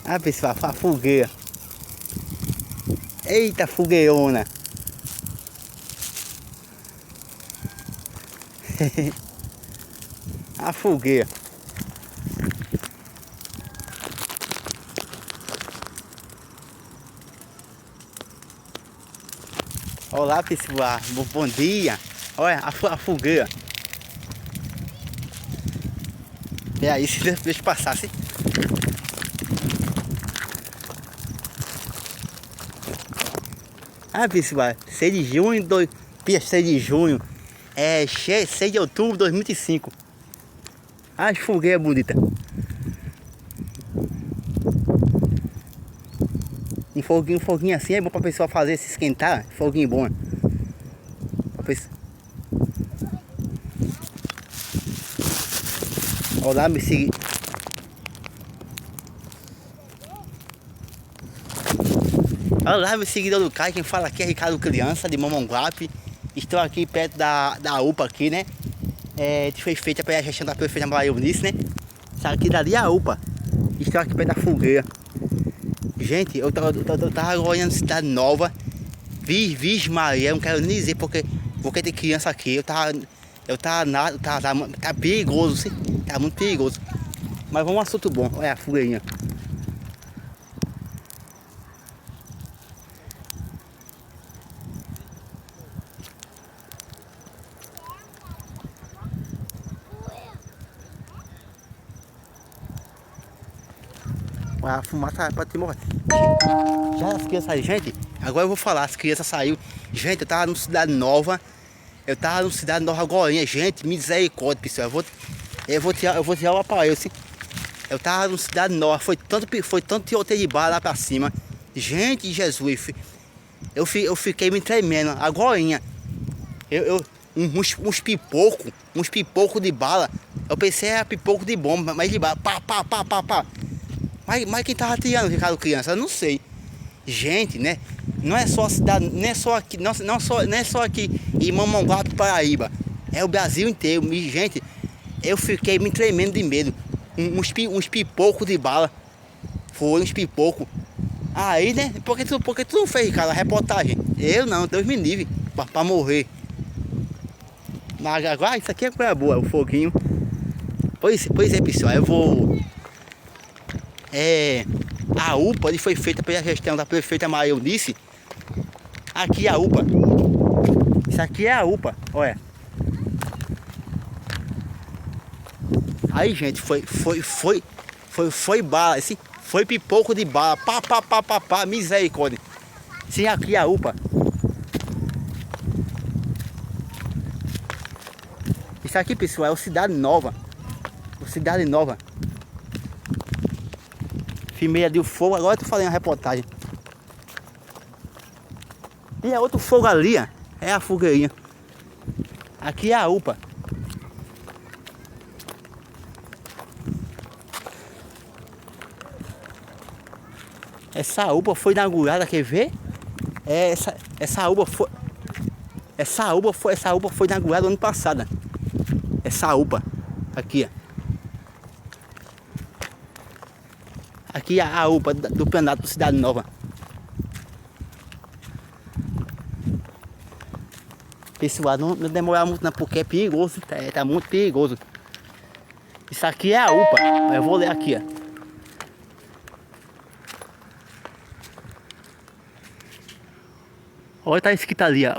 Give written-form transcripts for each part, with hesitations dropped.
Ah, pessoal, a fogueira. Eita, fogueirona. A fogueira. Olá, pessoal, bom dia. Olha a fogueira. É aí, deixa eu passar assim. Ah, pessoal, 6 de junho, 6 de junho, 6 de outubro de 2005. Ah, fogueira bonita. Um foguinho assim é bom pra pessoa fazer, se esquentar. Foguinho bom. Olá, me seguir. Olá, meu seguidor do Caio, quem fala aqui é Ricardo Criança, de Mamonguape. Estou aqui perto da UPA aqui, né? Foi feita pela gestão da prefeita Maria Eunice, né? Isso aqui dali é a UPA. Estou aqui perto da fogueira. Gente, eu tava olhando cidade nova. Virgem Maria, não quero nem dizer porque tem criança aqui. Tá perigoso, sim? Tá muito perigoso. Mas vamos um assunto bom, olha a fogueirinha. A fumaça pode te morrer. Já as crianças saíram, gente. Agora eu vou falar, as crianças saíram. Gente, eu tava numa cidade nova. Eu tava numa cidade nova agora, gente. Misericórdia, pessoal. Eu vou tirar o aparelho, assim. Eu tava numa cidade nova. Foi tanto tiroteio de bala lá pra cima. Gente, Jesus. Eu fiquei me tremendo. Agora, uns pipocos de bala. Eu pensei era pipoco de bomba, mas de bala. Pá. Mas quem tava atirando, Ricardo Criança? Eu não sei. Gente, né? Não é só a cidade, não é só aqui em Mamonguape, Paraíba. É o Brasil inteiro. E, gente, eu fiquei me tremendo de medo. Uns pipocos de bala. Foi uns pipocos. Aí, né? Porque tu não fez, Ricardo, a reportagem? Eu não, Deus me livre. Pra morrer. Mas agora, isso aqui é coisa boa, o foguinho. Pois é, pessoal, eu vou... A UPA foi feita pela gestão da prefeita Maria Eunice. Aqui é a UPA. Isso aqui é a UPA, olha. Aí, gente, foi bala, assim, foi pipoco de bala. Pá, misericórdia. Sim, aqui é a UPA. Isso aqui, pessoal, é o Cidade Nova. Cidade Nova. Filmeira de fogo, agora eu tô fazendo a reportagem. E é outro fogo ali, ó. É a fogueirinha. Aqui é a UPA. Essa UPA foi inaugurada, quer ver? Essa UPA foi inaugurada ano passado. Essa UPA. Aqui, ó. Aqui é a UPA do Planato Cidade Nova. Pessoal, não demorar muito não, porque é perigoso, tá muito perigoso. Isso aqui é a UPA. Eu vou ler aqui, ó. Olha, tá escrito ali, ó.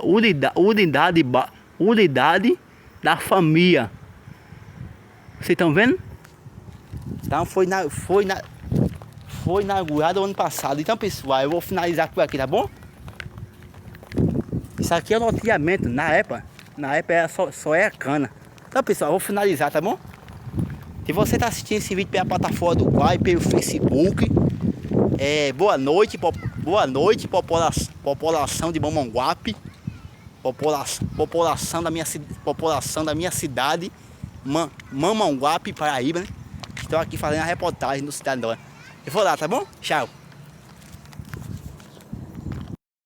Unidade da família. Vocês estão vendo? Então foi inaugurado ano passado. Então, pessoal, eu vou finalizar por aqui, tá bom? Isso aqui é o loteamento. Na época era só é cana. Então, pessoal, eu vou finalizar, tá bom? Se você está assistindo esse vídeo pela plataforma do Quai, pelo Facebook, boa noite, população de Mamonguape, população da minha cidade, Mamonguape, Paraíba, né? Estou aqui fazendo a reportagem do Cidade Nova. Eu vou lá, tá bom? Tchau.